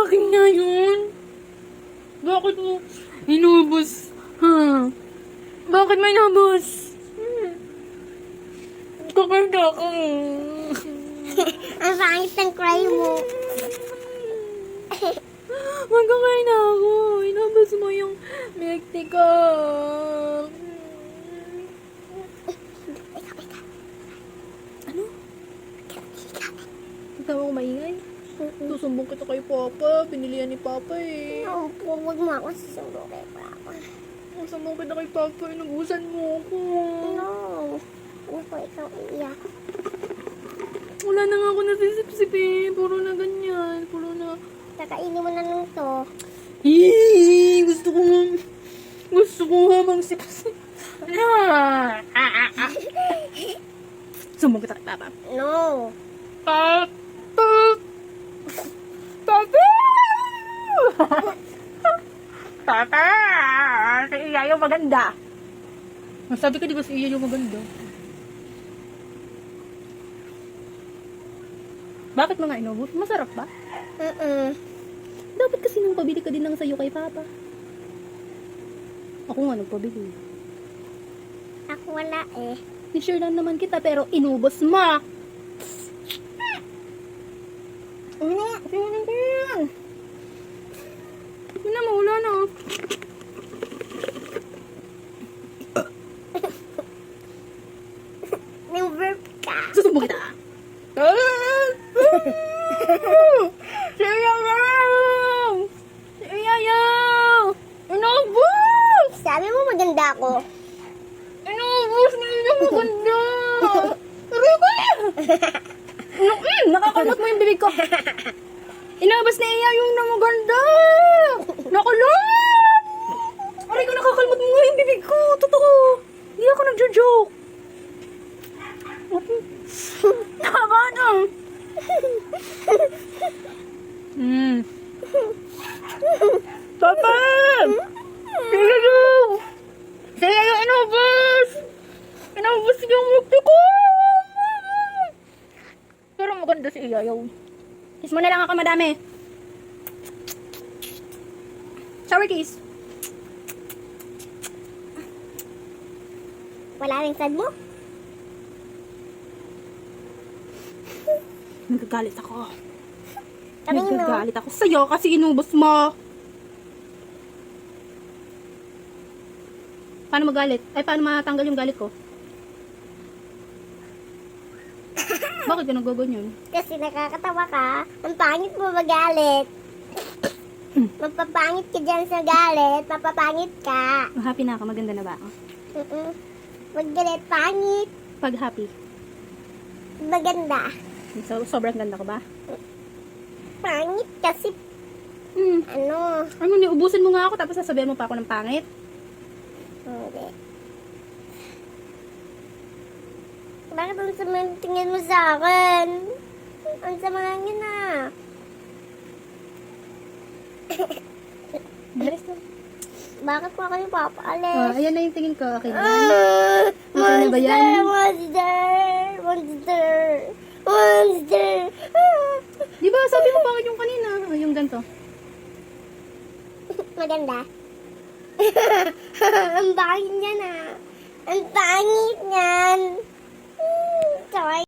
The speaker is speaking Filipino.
Akin nga yun. Bakit mo inubos? Ha? Bakit mo inubos? Kakarga ako. Ang pangit ng cry mo. Magkakain na ako. Inubos mo yung milk tea ko. Ano? Ikaw ako maingay? Susumbong kita kay Papa. Pinilihan ni Papa eh. Opo, huwag mo ako susundo kay Papa. Susumbong kita kay Papa. Inubusan mo ako. No. Ano po, ikaw iiyak? Wala na nga ako nasisip-sip eh. Puro na ganyan. Puro na... Kakainin mo na nung to. Eee! Gusto ko habang sip-sip. Sumbong kita kay Papa. No. Papa! Papa! Papa! Si Iya yung maganda. Sabi ko di ba si Iya yung maganda? Bakit mga inubos? Masarap ba? Dapat kasi nang pabili ka din ng sayo kay Papa. Ako nga nagpabili. Ako wala eh. Ni-share lang naman kita pero inubos mo. Ano? Tingnan ko yan. Yun na, mawala na. May verb ka. Susumbong kita. Si Yayaw! Si Yayaw! Inubos! Sabi mo maganda ako. Inubos na yun yung maganda! Aray ko yan! Nakakalot mo yung bibig ko. Inubos na iya yung na maganda! Nakalot! Aray ko, nakakalmot mo nga yung bibig ko. Totoo. Hindi ako nagjo-joke. Tama na. Papa! Sige yung! Sige yung inubos! Inubos yung mukti ko! Pero maganda si Iyayaw. Kiss mo na lang ako madami. Shower kiss. Wala rin sad mo? Nagagalit ako. Kaming no. Nagagalit ako sa'yo kasi inubos mo. Paano magalit? Ay, paano matanggal yung galit ko? Bakit ka nagaganyan? Kasi nakakatawa ka. Ang pangit mo magalit. Magpapangit ka dyan sa galit. Mapapangit ka. Happy na ako. Maganda na ba ako? Magalit, pangit. Pag happy. Maganda. So, sobrang ganda ko ba? Pangit kasi, ano, Ano, niubusin mo nga ako tapos sasabihan mo pa ako ng pangit? hindi. Bakit ang sama ng tingin mo sa akin? Ang sama nga yun ah. Bilis na. Bakit ko kayo papaalis? Ayan na yung tingin ko. Okay na yan? Okay na ba yan? Monster! Di ba sabi mo bakit yung kanina? Yung ganito. Maganda. Ang pangit niyan ah. Ang pangit niyan. Sorry.